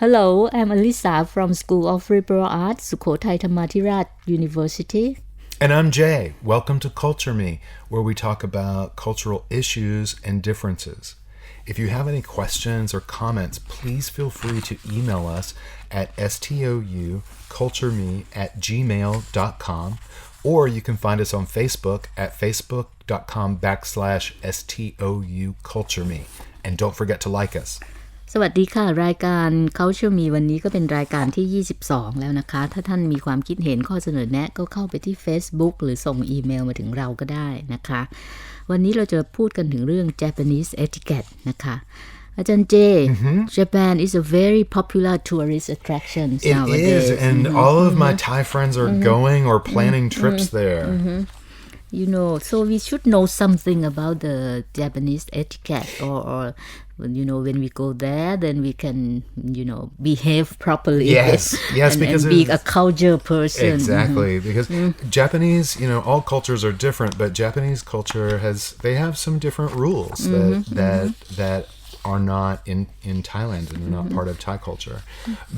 Hello, I'm Alisa from School of Liberal Arts, Sukhothai Thammathirat University. And I'm Jay. Welcome to Culture Me, where we talk about cultural issues and differences. If you have any questions or comments, please feel free to email us at stoucultureme@gmail.com, or you can find us on Facebook at facebook.com/stoucultureme. And don't forget to like us. สวัสดีค่ะรายการ Culture Me วันนี้ก็เป็นรายการที่22แล้วนะคะถ้าท่านมีความคิดเห็นข้อเสนอแนะก็เข้าไปที่ Facebook หรือส่งอีเมลมาถึงเราก็ได้นะคะวันนี้เราจะพูดกันถึงเรื่อง Japanese Etiquette นะคะอาจารย์เจ Japan is a very popular tourist attraction nowadays. It is, and all of my Thai friends are going or planning trips there. You know, so we should know something about the Japanese etiquette or you know, when we go there, then we can, you know, behave properly. Yes, because and be a culture person. Exactly, because Japanese, you know, all cultures are different, but Japanese culture they have some different rules that are not in Thailand and are not part of Thai culture,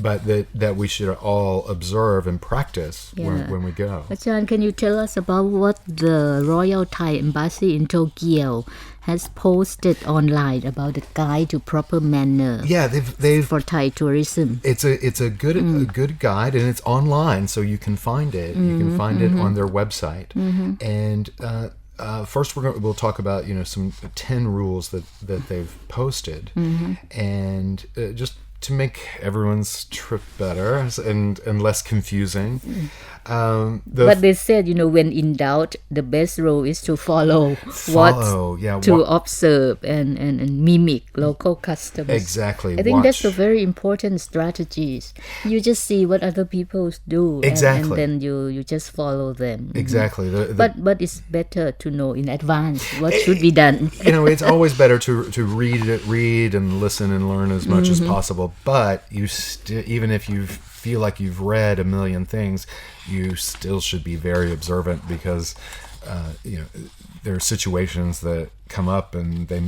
but that we should all observe and practice when we go. Achan, can you tell us about what the Royal Thai Embassy in Tokyo has posted online about the guide to proper manner? Yeah, they've for Thai tourism. It's a good guide, and it's online, so you can find it. You can find it on their website, and. First, we'll talk about some 10 rules that they've posted, and just to make everyone's trip better and less confusing. But they said, when in doubt, the best rule is to follow to observe and mimic local customs. Exactly. I think that's a very important strategy. You just see what other people do, exactly, and then you just follow them. Exactly. But it's better to know in advance what should be done. It's always better to read and listen and learn as much as possible. But even if you feel like you've read a million things, you still should be very observant because there are situations that come up and they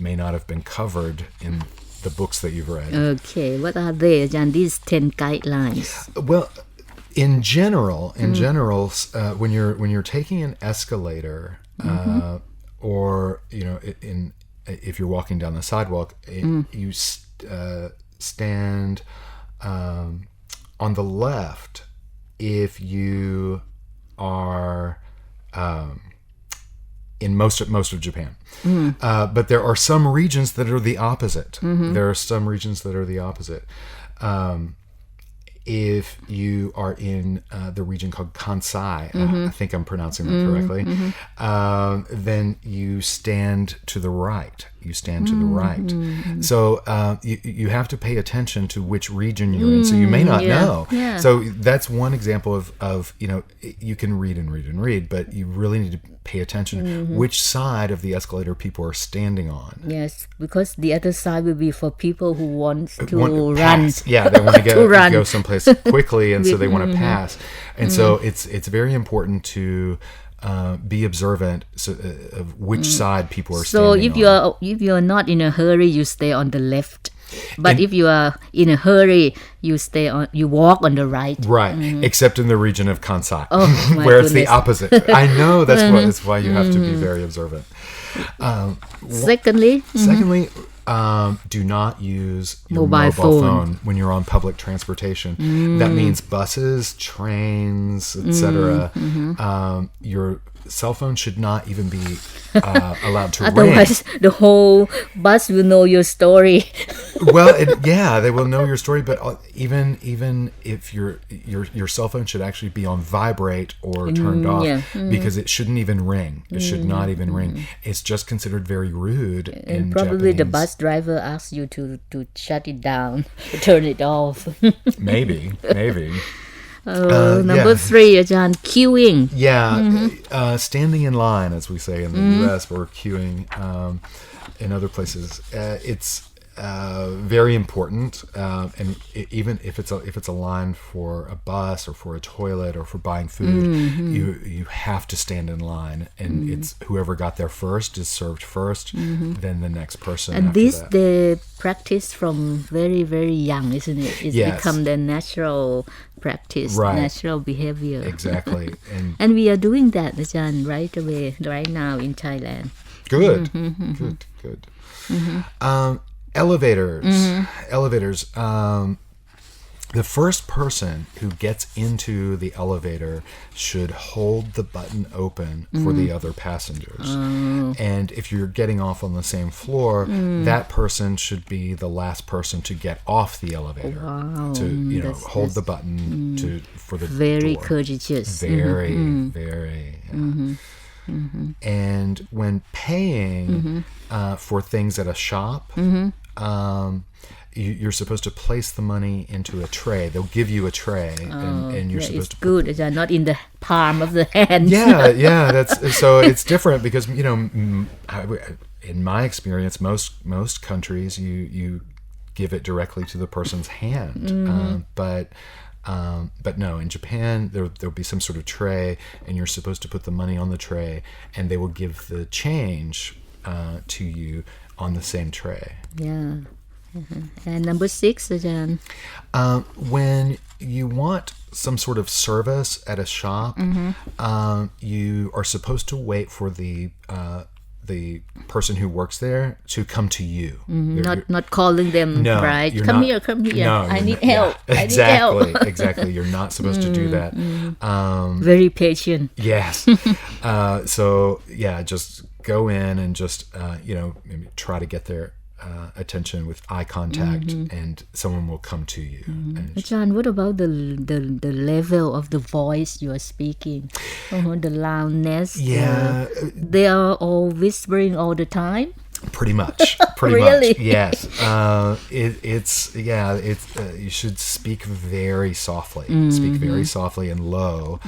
may not have been covered in the books that you've read. Okay, what are they, Jan? These 10 guidelines. Well, in general, when you're taking an escalator, or if you're walking down the sidewalk, you stand on the left if you are in most of Japan. But there are some regions that are the opposite. There are some regions that are the opposite. If you are in the region called Kansai, I think I'm pronouncing that correctly, then you stand to the right. So you have to pay attention to which region you're in. So you may not know. Yeah. So that's one example of you can read, but you really need to pay attention which side of the escalator people are standing on. Yes, because the other side will be for people who want to run. Yeah, they want to go someplace quickly, and so they want to pass. And so it's very important to be observant of which side people are standing on. So if you are not in a hurry, you stay on the left. But if you are in a hurry, you walk on the right. Right, except in the region of Kansai, goodness. where it's the opposite. I know that's why you have to be very observant. Secondly, do not use your mobile phone when you're on public transportation. That means buses, trains, etc. Your cell phone should not even be allowed to ring. Otherwise, the whole bus will know your story. Well, they will know your story, but even if your cell phone should actually be on vibrate or turned off, because it shouldn't even ring. It should not even ring. It's just considered very rude in probably Japanese. The bus driver asks you to shut it down, to turn it off. Maybe. Number 3, Ajahn, queuing. Standing in line, as we say in the U.S., or queuing in other places. It's very important, and even if it's a line for a bus or for a toilet or for buying food, you have to stand in line, and it's whoever got there first is served first, then the next person. And after this that. they practice from very, very young, isn't it? It's Yes. become their natural practice, Right. natural behavior. Exactly, and And we are doing that, Ajahn, right away, right now in Thailand. good. Elevators. The first person who gets into the elevator should hold the button open for the other passengers. And if you're getting off on the same floor, that person should be the last person to get off the elevator. Wow. To hold the button for the Very door. courteous. Very. Yeah. And when paying for things at a shop, you're supposed to place the money into a tray. They'll give you a tray, and you're Yeah, supposed it's to. good, Ajahn, not in the palm of the hand. Yeah. That's so. It's different because in my experience, most countries you give it directly to the person's hand, but no, in Japan there'll be some sort of tray, and you're supposed to put the money on the tray, and they will give the change to you on the same tray. Yeah. And number 6, Ajahn. When you want some sort of service at a shop, you are supposed to wait for the person who works there to come to you. Not calling them, No, right? you're Come not- here, come here. No, I you're need not- help. yeah, I need help. Exactly. You're not supposed to do that. Very patient. Yes. So yeah, just go in and just maybe try to get their attention with eye contact, and someone will come to you. And Ajahn, what about the level of the voice you are speaking? The loudness. yeah, They are all whispering all the time. pretty much. Really? Much. Yes. It's you should speak very softly. Speak very softly and low,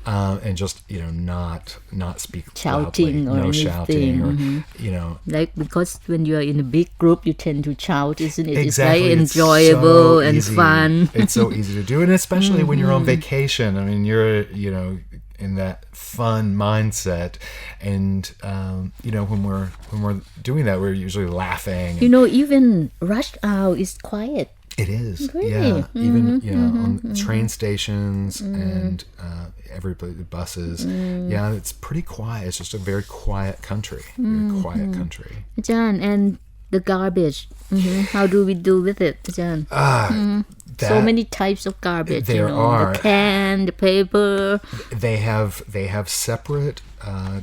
and just not speak Shouting loudly. or No shouting, anything. or Like, because when you are in a big group, you tend to shout, isn't it? Exactly. It's very It's enjoyable so and easy. fun. It's so easy to do, and especially when you're on vacation. I mean, you're in that fun mindset, and when we're doing that, we're usually laughing. Even rush hour is quiet. It is, Really? yeah. Even on train stations and buses, yeah, it's pretty quiet. It's just a very quiet country. Very quiet country. Ajahn, and the garbage. How do we do with it, Ajahn? So many types of garbage. There are. The can, the paper. They have separate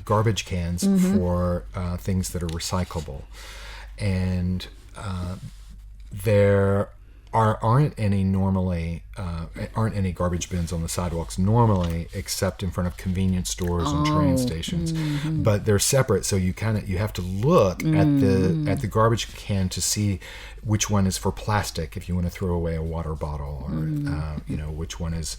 garbage cans for things that are recyclable, and there aren't any garbage bins on the sidewalks normally, except in front of convenience stores and train stations. But they're separate, so you have to look at the garbage can to see which one is for plastic if you want to throw away a water bottle, or which one is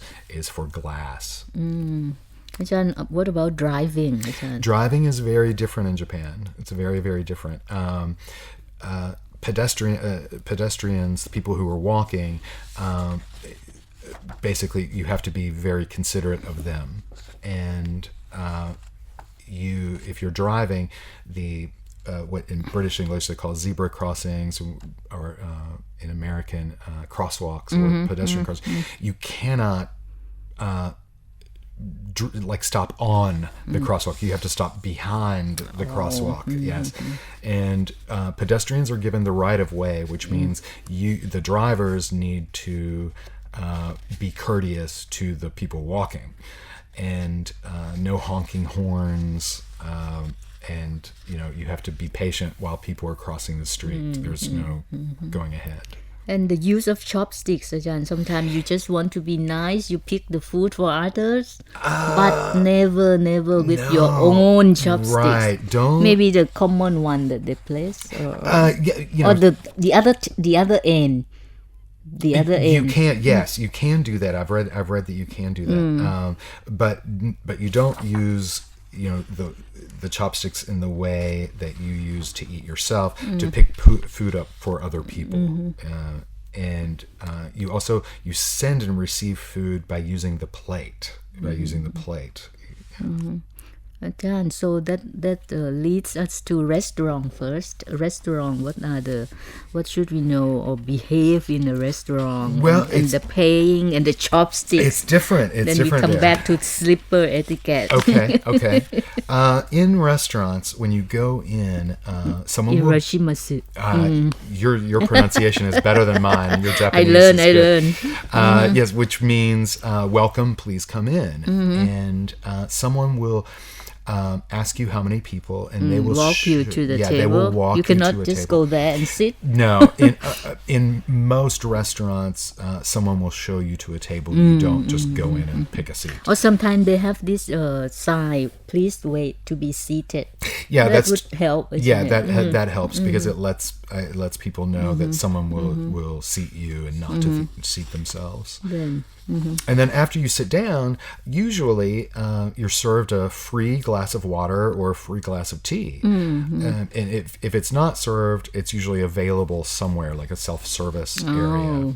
for glass. Ajahn, what about driving, Ajahn? Driving is very different in Japan. It's very, very different. Pedestrians, people who are walking, basically you have to be very considerate of them. And if you're driving, what in British English they call zebra crossings, or in American crosswalks, or pedestrian crossings, you cannot stop on the crosswalk. You have to stop behind the crosswalk. Yes. And pedestrians are given the right of way, which means the drivers need to be courteous to the people walking, and no honking horns, and you have to be patient while people are crossing the street. There's no going ahead. And the use of chopsticks, Ajahn. Sometimes you just want to be nice. You pick the food for others, but never with your own chopsticks. Right. Don't. Maybe the common one that they place, or Yeah, or the other end. The other you end. can't. Yes, you can do that. I've read that you can do that. But you don't use the chopsticks in the way that you use to eat yourself to pick food up for other people. And you send and receive food by using the plate. Again, so that leads us to restaurant first. Restaurant, what should we know or behave in a restaurant? Well, and the paying and the chopsticks. It's different. Then we come back to slipper etiquette. Okay. In restaurants, when you go in, someone will. Irashimasu. Your pronunciation is better than mine. Your Japanese. I learn. Yes, which means welcome, please come in, and someone will. Ask you how many people, and they will walk you to the table. They will walk you cannot you to a just table. go there and sit. No, in most restaurants, someone will show you to a table. You don't just go in and pick a seat. Or sometimes they have this sign, please wait to be seated. Yeah, that would help. That helps because it lets people know that someone will seat you and not to seat themselves. And then after you sit down, usually you're served a free glass of water or a free glass of tea. And if it's not served, it's usually available somewhere, like a self-service area.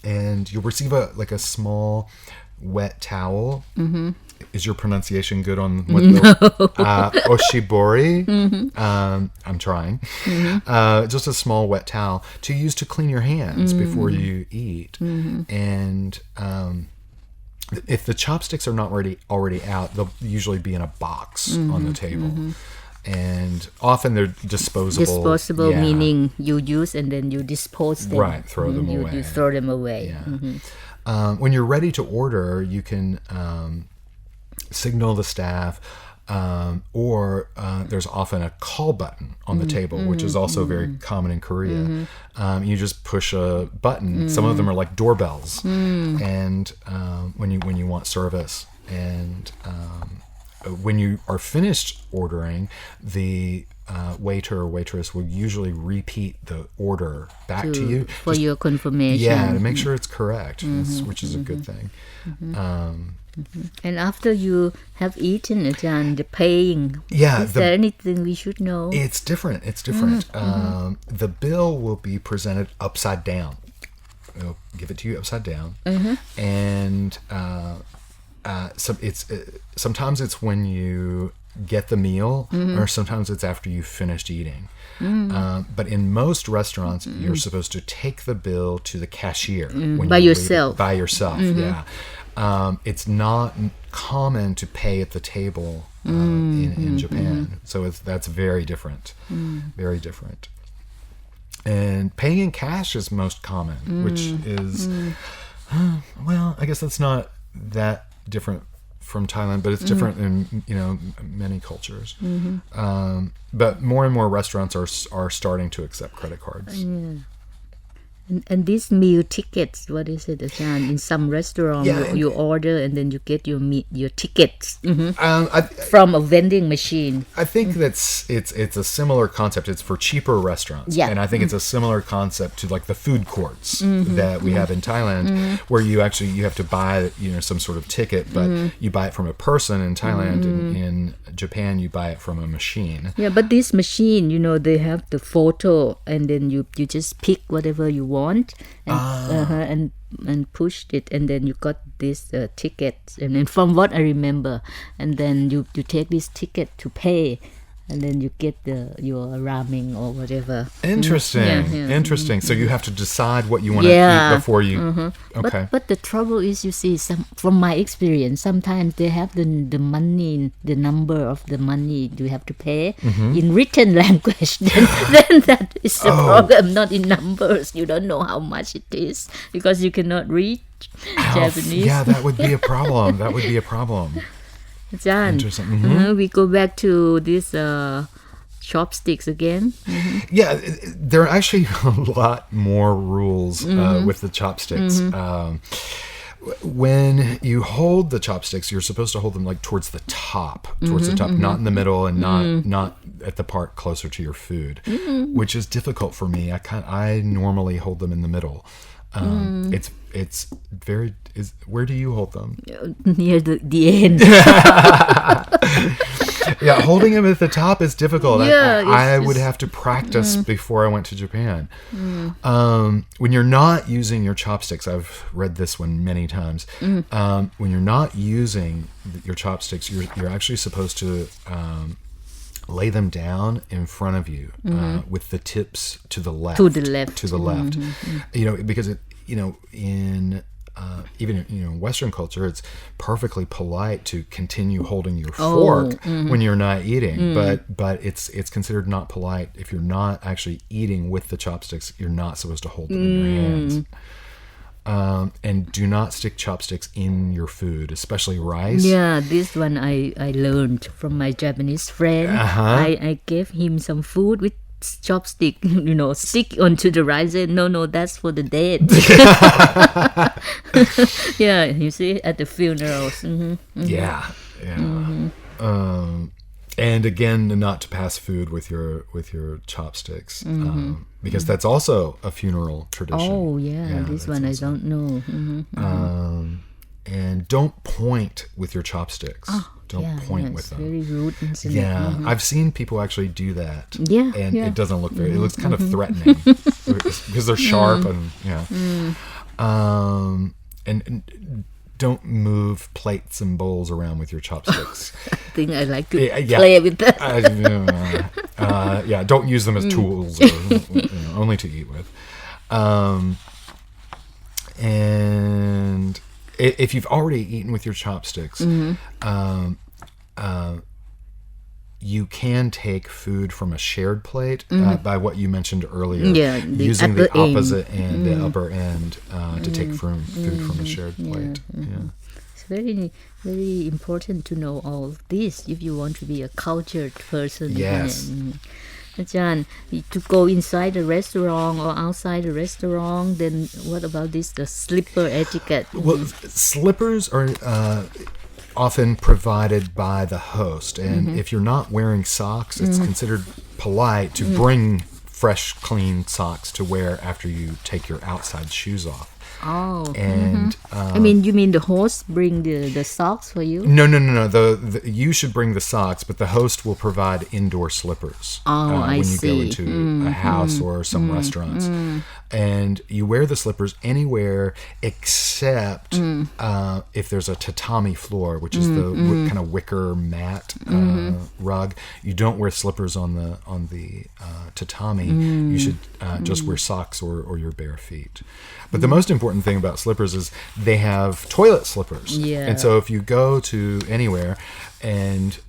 And you'll receive a small wet towel. Is your pronunciation good on what oshibori? I'm trying. Just a small wet towel to use to clean your hands before you eat. And if the chopsticks are not already out, they'll usually be in a box on the table. And often they're disposable. Meaning you use and then you dispose them. Right, throw them away. You throw them away. Yeah. When you're ready to order, you can signal the staff, or there's often a call button on the table, which is also very common in Korea. You just push a button. Some of them are like doorbells, and when you want service, and when you are finished ordering, the waiter or waitress will usually repeat the order back to you for your confirmation. Yeah, to make sure it's correct, which is a good thing. And after you have eaten it and the paying, is there anything we should know? It's different. The bill will be presented upside down. They'll give it to you upside down, and so sometimes it's when you get the meal, or sometimes it's after you've finished eating. But in most restaurants, you're supposed to take the bill to the cashier by yourself. Yeah. It's not common to pay at the table in Japan, so that's very different. Very different. And paying in cash is most common, which is well, I guess that's not that different from Thailand, but it's different in many cultures. But more and more restaurants are starting to accept credit cards. And these meal tickets, what is it, Ajahn? In some restaurant, you order and then you get your tickets from a vending machine. I think it's a similar concept. It's for cheaper restaurants, and I think it's a similar concept to like the food courts that we have in Thailand, where you have to buy some sort of ticket, but you buy it from a person in Thailand. In Japan, you buy it from a machine. Yeah, but this machine, they have the photo, and then you just pick whatever you want and pushed it, and then you got this ticket, and then from what I remember, and then you take this ticket to pay, and then you get your ramen or whatever. Interesting. So you have to decide what you want to eat before you. Okay. But the trouble is, you see, from my experience, sometimes they have the money, the number of the money you have to pay in written language. Then that is the problem, not in numbers. You don't know how much it is because you cannot read Japanese. Yeah, that would be a problem. John, we go back to this chopsticks again. Yeah, there are actually a lot more rules with the chopsticks. When you hold the chopsticks, you're supposed to hold them like towards the top, not in the middle, and not at the part closer to your food, which is difficult for me. I normally hold them in the middle. It's very. Where do you hold them? Near the end. Yeah, holding them at the top is difficult. Yeah, I would have to practice before I went to Japan. When you're not using your chopsticks, I've read this one many times. When you're not using your chopsticks, you're actually supposed to lay them down in front of you with the tips to the left. To the left. To the left. You know, because in even in Western culture, it's perfectly polite to continue holding your fork when you're not eating, but it's considered not polite if you're not actually eating with the chopsticks. You're not supposed to hold them in your hands. And do not stick chopsticks in your food, especially rice. Yeah, this one I learned from my Japanese friend. I gave him some food with chopstick, stick onto the rice. No, that's for the dead. Yeah, you see, at the funerals. Yeah. And again, not to pass food with your chopsticks, because that's also a funeral tradition. Oh yeah, this one I don't know. And don't point with your chopsticks. Don't point with them. Very rude. I've seen people actually do that. Yeah, and it doesn't look very. It looks kind of threatening because they're sharp and and don't move plates and bowls around with your chopsticks. I think I like to play with that. Don't use them as tools, or, only to eat with. And if you've already eaten with your chopsticks, you can take food from a shared plate by what you mentioned earlier. Yeah, using the opposite end, the upper end, to take food from a shared plate. Yeah. It's very, very important to know all of this if you want to be a cultured person. Yes. Ajahn, to go inside a restaurant or outside a restaurant, then what about the slipper etiquette? Well, slippers are often provided by the host, and if you're not wearing socks, it's considered polite to bring fresh, clean socks to wear after you take your outside shoes off. Oh, and you mean the host bring the socks for you? No. You should bring the socks, but the host will provide indoor slippers when you go into a house or some restaurants. And you wear the slippers anywhere except if there's a tatami floor, which is the kind of wicker mat rug. You don't wear slippers on the tatami. You should just wear socks or your bare feet. But the most important thing about slippers is they have toilet slippers. Yeah. And so if you go to anywhere and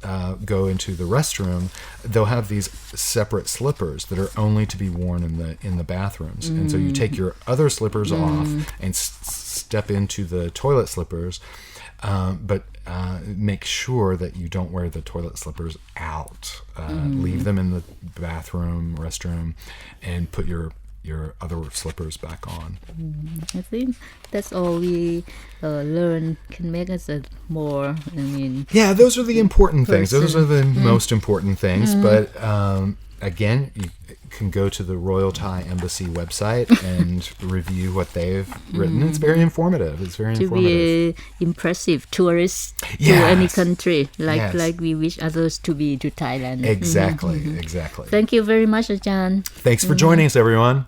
go into the restroom, they'll have these separate slippers that are only to be worn in the bathrooms. And so you take your other slippers off and step into the toilet slippers, but make sure that you don't wear the toilet slippers out. Leave them in the restroom, and put your other slippers back on. I think that's all we learn can make us a more, yeah, those are the important things. Those are the most important things. But again, you can go to the Royal Thai Embassy website and review what they've written. It's very informative. It's very informative. To be impressive tourist to any country, like we wish others to be to Thailand. Exactly. Thank you very much, Ajahn. Thanks for joining us, everyone.